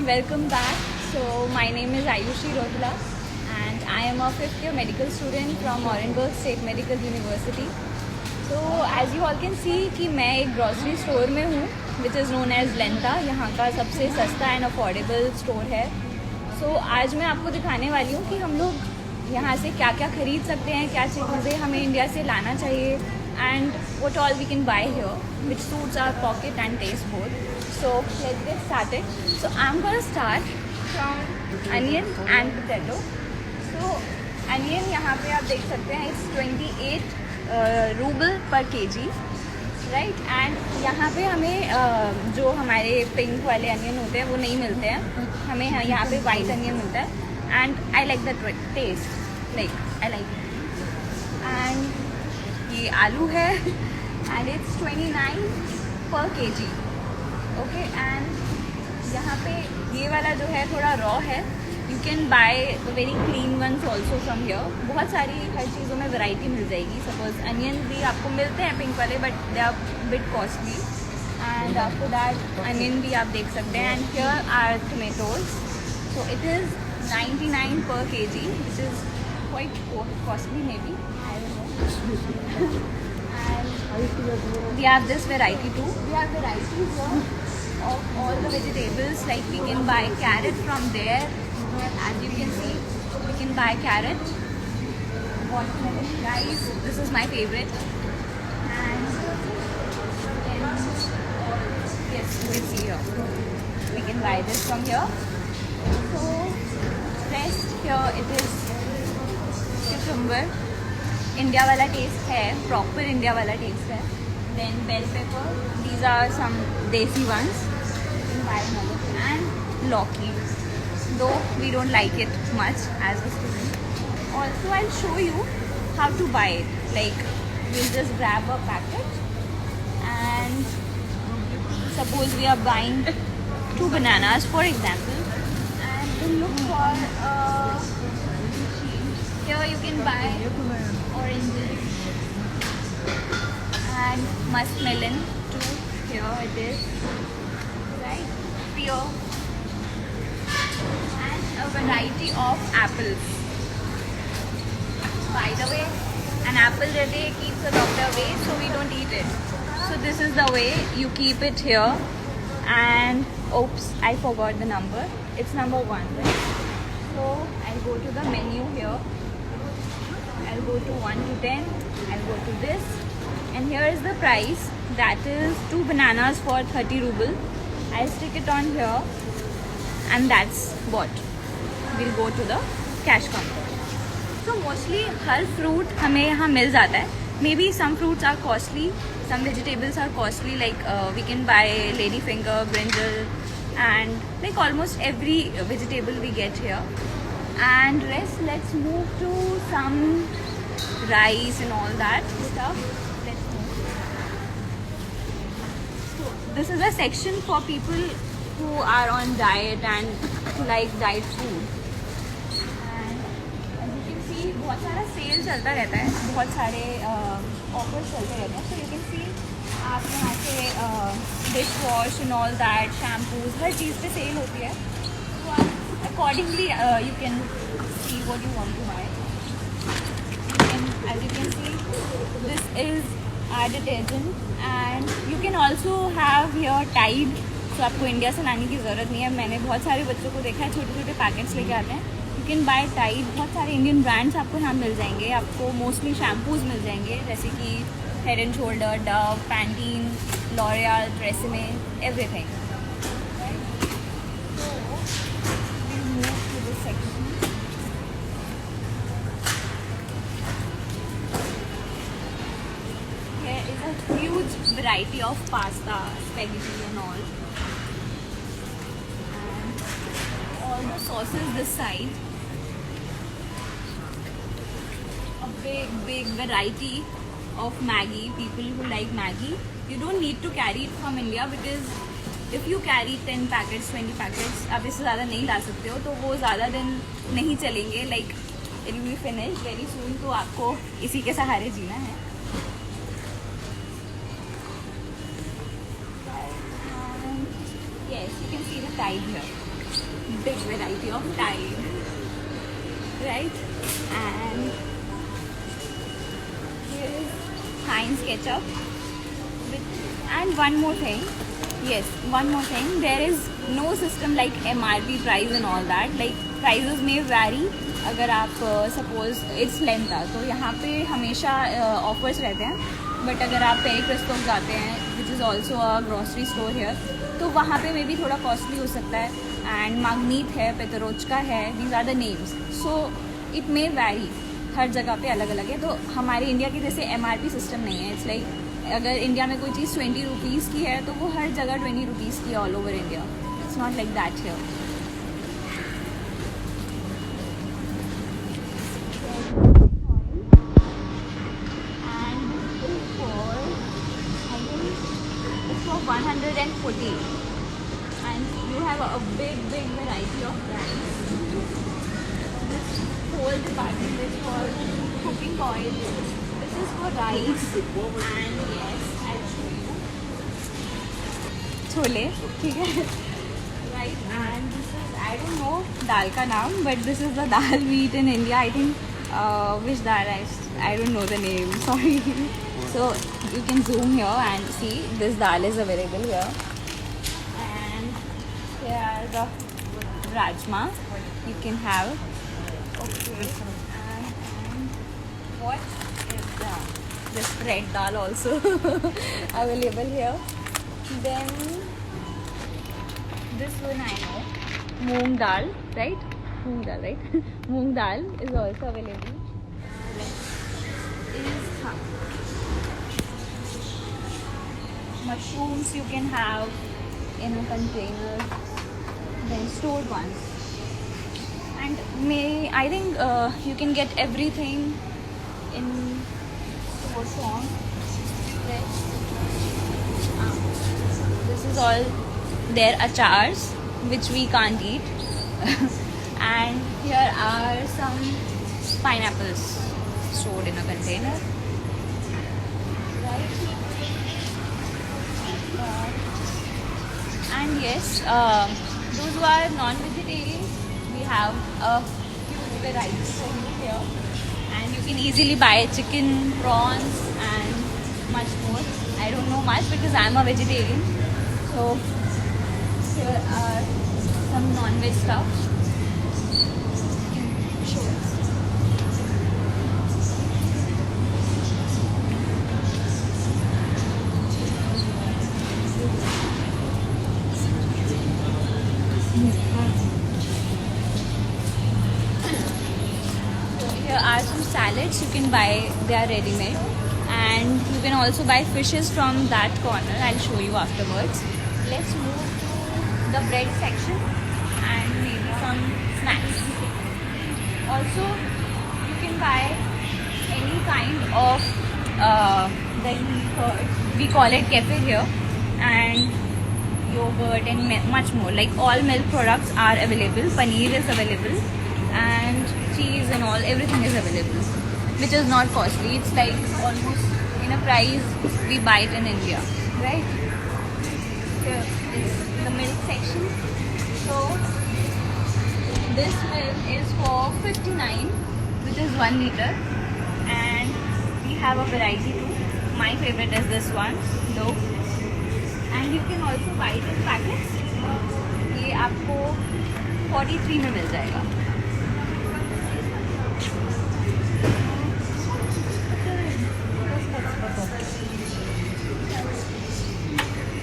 welcome back. So my name is Ayushi Rodla and I am a 5th year medical student from Orenburg State Medical University. So as you all can see कि मैं एक grocery store में हूँ which is known as Lenta. यहाँ का सबसे सस्ता and affordable store है. So आज मैं आपको दिखाने वाली हूँ कि हम लोग यहाँ से क्या क्या खरीद सकते हैं, क्या चीज़ें हमें इंडिया से लाना चाहिए and what all we can buy here which suits our pocket and taste both. So let's get started. So I'm gonna start from onion and potato. So onion यहाँ पे आप देख सकते हैं it's 28 ruble per kg, right? And यहाँ पे हमें जो हमारे पिंक वाले अनियन होते हैं वो नहीं मिलते हैं, हमें यहाँ पे वाइट अनियन मिलता है and I like the taste, like I like it. And ये आलू है and it's 29 per kg. Okay, and यहाँ पे ये वाला जो है थोड़ा रॉ है. You can buy the very clean ones also from here. बहुत सारी हर चीज़ों में वैरायटी मिल जाएगी. Suppose onion भी आपको मिलते हैं पिंक वाले but they are bit costly. And after that onion भी आप देख सकते हैं. And here are tomatoes. So it is 99 per kg, which is quite costly maybe. I don't know. And we have this variety too. We have varieties here of all the vegetables. Like we can buy carrot from there. As you can see, we can buy carrot. Watermelon, guys, this is my favorite. And yes, you can see here. We can buy this from here. So rest here it is cucumber. India वाला taste है, proper India वाला taste है. Then bell pepper. These are some desi ones. And lauki. Though we don't like it much as a student. Also, I'll show you how to buy it. Like, we'll just grab a packet and suppose we are buying 2 bananas, for example, and we'll look for here you can buy oranges and muskmelon too. Here it is, right? Pear and a variety of apples. By the way, an apple a day keeps the doctor away, so we don't eat it. So this is the way you keep it here. And oops, I forgot the number. It's number 1, right? So I'll go to the menu here. I'll go to 1 to 10. I'll go to this. And here is the price. That is 2 bananas for 30 ruble. I'll stick it on here. And that's what. We'll go to the cash counter. So mostly her fruit हमें यहाँ मिल जाता है. Maybe some fruits are costly. Some vegetables are costly. Like we can buy ladyfinger, brinjal, and like almost every vegetable we get here. And rest, let's move to some rice and all that stuff. Let's move. So this is a section for people who are on diet and who like diet food. And as you can see, बहुत सारा cell चलता रहता है, बहुत सारे offers चलते रहते हैं. So you can see आप यहाँ से dish wash and all that, shampoos, हर चीज़ पे सेल होती है. So accordingly you can see what you want to buy. As you can see, this is our detergent and you can also have here Tide. So आपको India से लाने की ज़रूरत नहीं है. मैंने बहुत सारे बच्चों को देखा है छोटे छोटे पैकेट्स लेके आते हैं. You can buy Tide. बहुत सारे इंडियन ब्रांड्स आपको यहाँ मिल जाएंगे. आपको मोस्टली शैम्पूज मिल जाएंगे जैसे कि Head and Shoulder, Dove, Pantene, L'Oreal, TRESemme, everything. Huge variety of pasta, spaghetti and all the sauces this side. A big variety of Maggi. People who like Maggi, you don't need to carry it from India because if you carry 10 packets, 20 packets, आप इससे ज़्यादा नहीं ला सकते हो, तो वो ज़्यादा दिन नहीं चलेंगे. Like it will be finished very soon. तो आपको इसी के सहारे जीना है. Yes, you can see the Tide here. big variety of Tide, right? And here is Heinz ketchup. And one more thing, there is no system like MRP price and all that. Like prices may vary. अगर आप suppose it's लेंथा तो यहाँ पे हमेशा offers रहते हैं, but अगर आप पेरी क्रिस्टोस जाते हैं which is also a grocery store here, तो वहाँ पे मे भी थोड़ा कॉस्टली हो सकता है. एंड माग्नीत है, पेतरोचका है, these are the names. So it may vary, हर जगह पे अलग अलग है. तो हमारे इंडिया की जैसे MRP सिस्टम नहीं है. इट्स लाइक अगर इंडिया में कोई चीज़ 20 रुपीज़ की है तो वो हर जगह 20 रुपीज़ की है all over India. It's not like that here. For 140, and you have a big variety of brands. This whole department is for cooking oil. This is for rice, and yes, I'll show you. Chole, ठीक है, right? And this is, I don't know dal का नाम, but this is the dal we eat in India. I think which dal I don't know the name. Sorry. So you can zoom here and see this dal is available here, and here are the rajma you can have. Okay, and what is this red dal also available here. Then this one I know, moong dal, right? Moong dal is also available. Mushrooms you can have in a container, then stored ones. And I think you can get everything in stored form. This is all their achars which we can't eat. And here are some pineapples stored in a container. And yes, those who are non-vegetarian, we have a huge variety for you here, and you can easily buy chicken, prawns, and much more. I don't know much because I'm a vegetarian. So here are some non-veg stuff. Here are some salads you can buy, they are ready made, and you can also buy fishes from that corner. I'll show you afterwards. Let's move to the bread section and maybe some snacks. Also you can buy any kind of dahi curd, we call it kefir here, and yogurt and much more. Like all milk products are available, paneer is available, and cheese and all, everything is available, which is not costly. It's like almost in a price we buy it in India, right? Here is the milk section. So this milk is for 59, which is 1 liter, and we have a variety too. My favorite is this one, though, and you can also buy it in packets. ये आपको 43 में मिल जाएगा.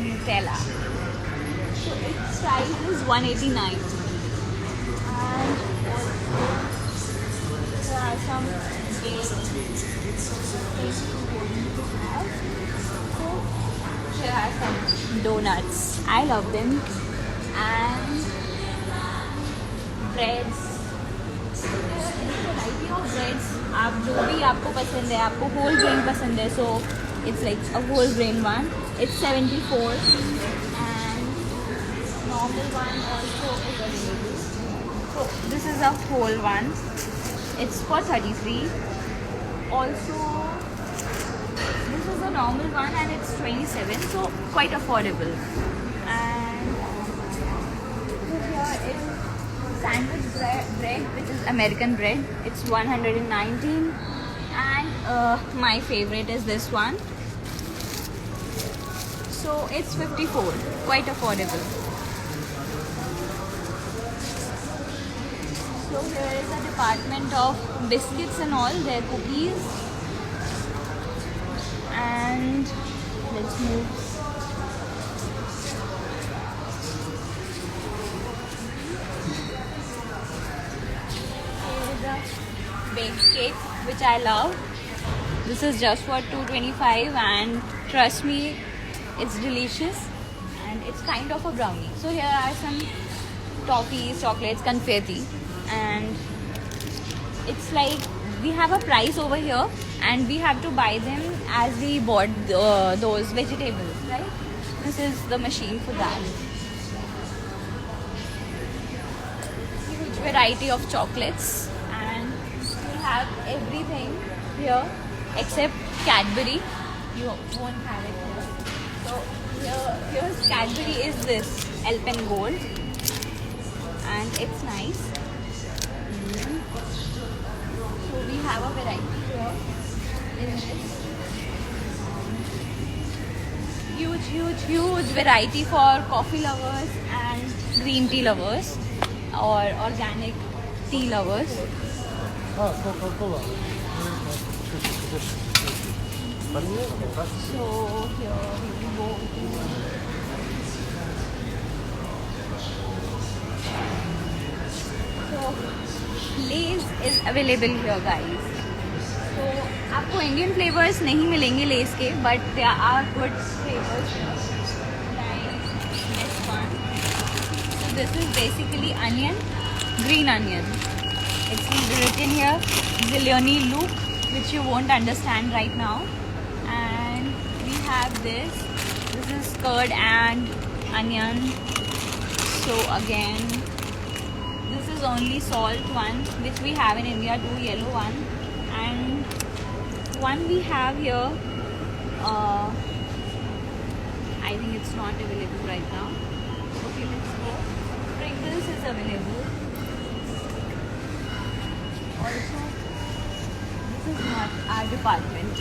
Nutella. So its price is 189. And also there are some dates. So here are some donuts. I love them. And breads. Variety of breads. आप जो भी आपको पसंद है, आपको whole grain पसंद है, so it's like a whole grain one. It's 74, and normal one also is available. So this is a whole one. It's for 33. Also, this is a normal one and it's 27. So quite affordable. And here is bread, which is American bread. It's 119, and my favorite is this one. So it's 54, quite affordable. So here is a department of biscuits and all, their cookies. And let's move. Baked cake, which I love. This is just for 225, and trust me, it's delicious, and it's kind of a brownie. So here are some toffees, chocolates, confetti, and it's like we have a price over here, and we have to buy them as we bought those vegetables, right? This is the machine for that. Huge variety of chocolates, and you have everything here except Cadbury. You won't have it here. So here's Cadbury is this Alpengold, and it's nice. So we have a variety here in this. Huge variety for coffee lovers and green tea lovers, or organic tea lovers. Coca-Cola. So here we go to Lay's is available here, guys. So आपको Indian flavors नहीं मिलेंगे Lay's के, but there are good flavors here. Like this one. So this is basically onion, green onion. It's written here Zillioni Loop, which you won't understand right now. And we have this. This is curd and onion. So again, this is only salt one, which we have in India, 2 yellow one, and one we have here. I think it's not available right now. Okay, let's go. Pringles is available. Also, this is not our department.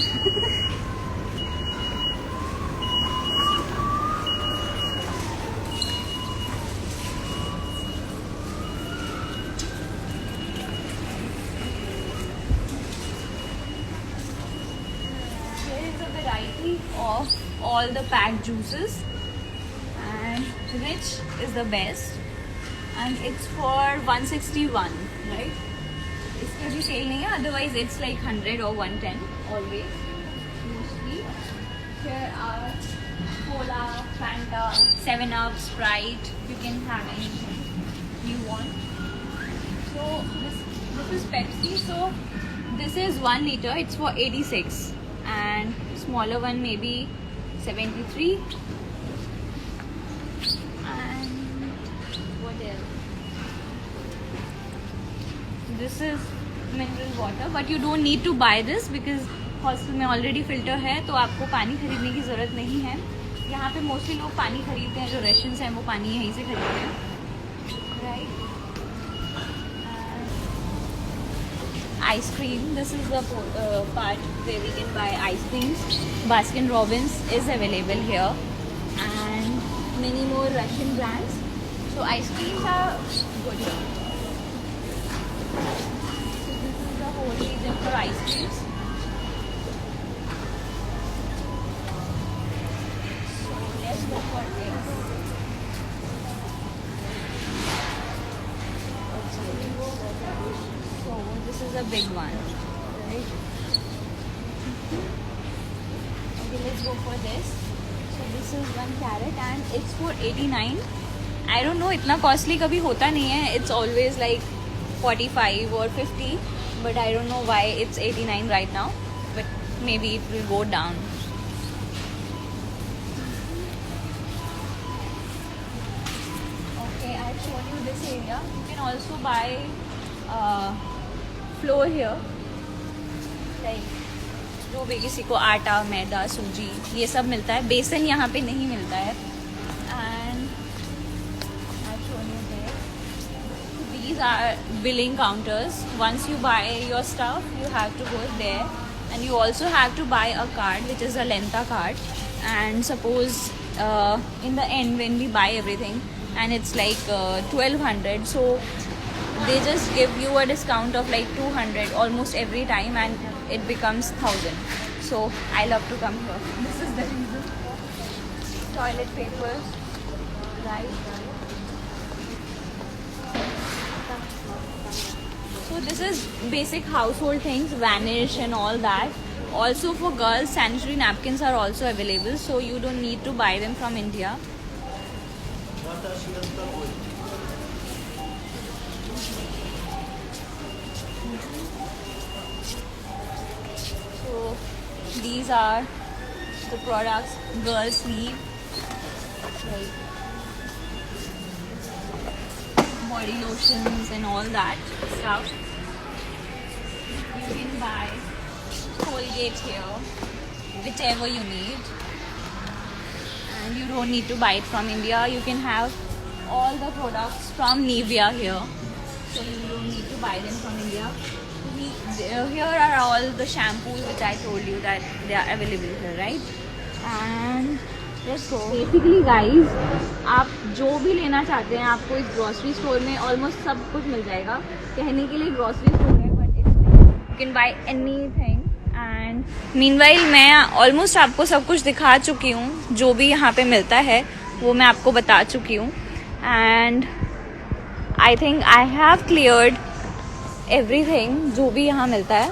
Of all the packed juices, and Rich is the best, and it's for 161, right? इसके भी sale नहीं है, otherwise it's like 100 or 110 always. Mostly here are Cola, Fanta, 7-Up, Sprite. You can have anything you want. So this is Pepsi. So this is 1 liter. It's for 86, and smaller one maybe 73. And what else? This is mineral water, but you don't need to buy this because hostel में already filter है, तो आपको पानी खरीदने की ज़रूरत नहीं है. यहाँ पे मोस्टली लोग पानी खरीदते हैं, जो रेशंस हैं वो पानी यहीं से खरीदते हैं, right. Ice cream. This is the part where we can buy ice creams. Baskin Robbins is available here, and many more Russian brands. So ice creams are good here. So this is the whole region for ice creams. So let's go for eggs. So this is a big one, right? Okay, let's go for this. So this is 1 carrot and it's for 89. I don't know, इतना costly कभी होता नहीं है. It's always like 45 or 50, but I don't know why it's 89 right now. But maybe it will go down. Okay, I've shown you this area. You can also buy floor here, like जो भी किसी को आटा, मैदा, सूजी ये सब मिलता है. बेसन यहाँ पे नहीं मिलता है. And these are billing counters. Once you buy your stuff, you have to go there, and you also have to buy a card, which is a Lenta card. And suppose in the end when we buy everything and it's like 1200, so they just give you a discount of like 200 almost every time, and it becomes 1000. So I love to come here. This is the reason. Toilet paper, right? So this is basic household things, Vanish and all that. Also for girls, sanitary napkins are also available, so you don't need to buy them from India. So these are the products girls need, like body lotions and all that stuff. You can buy Colgate here, whichever you need, and you don't need to buy it from India. You can have all the products from Nivea here, so you don't need to buy them from India. Here are all the shampoos which I told you that they are available here, right? And let's go. Basically guys, आप जो भी लेना चाहते हैं आपको इस grocery store में almost सब कुछ मिल जाएगा. कहने के लिए ग्रोसरी स्टोर है, but you can buy anything. And meanwhile मैं ऑलमोस्ट आपको सब कुछ दिखा चुकी हूँ. जो भी यहाँ पे मिलता है वो मैं आपको बता चुकी हूँ. And I think I have cleared everything जो भी यहाँ मिलता है.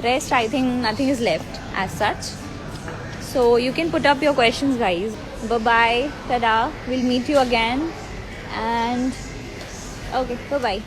Rest I think nothing is left as such. So you can put up your questions, guys. Bye bye, tada. We'll meet you again. And okay, bye bye.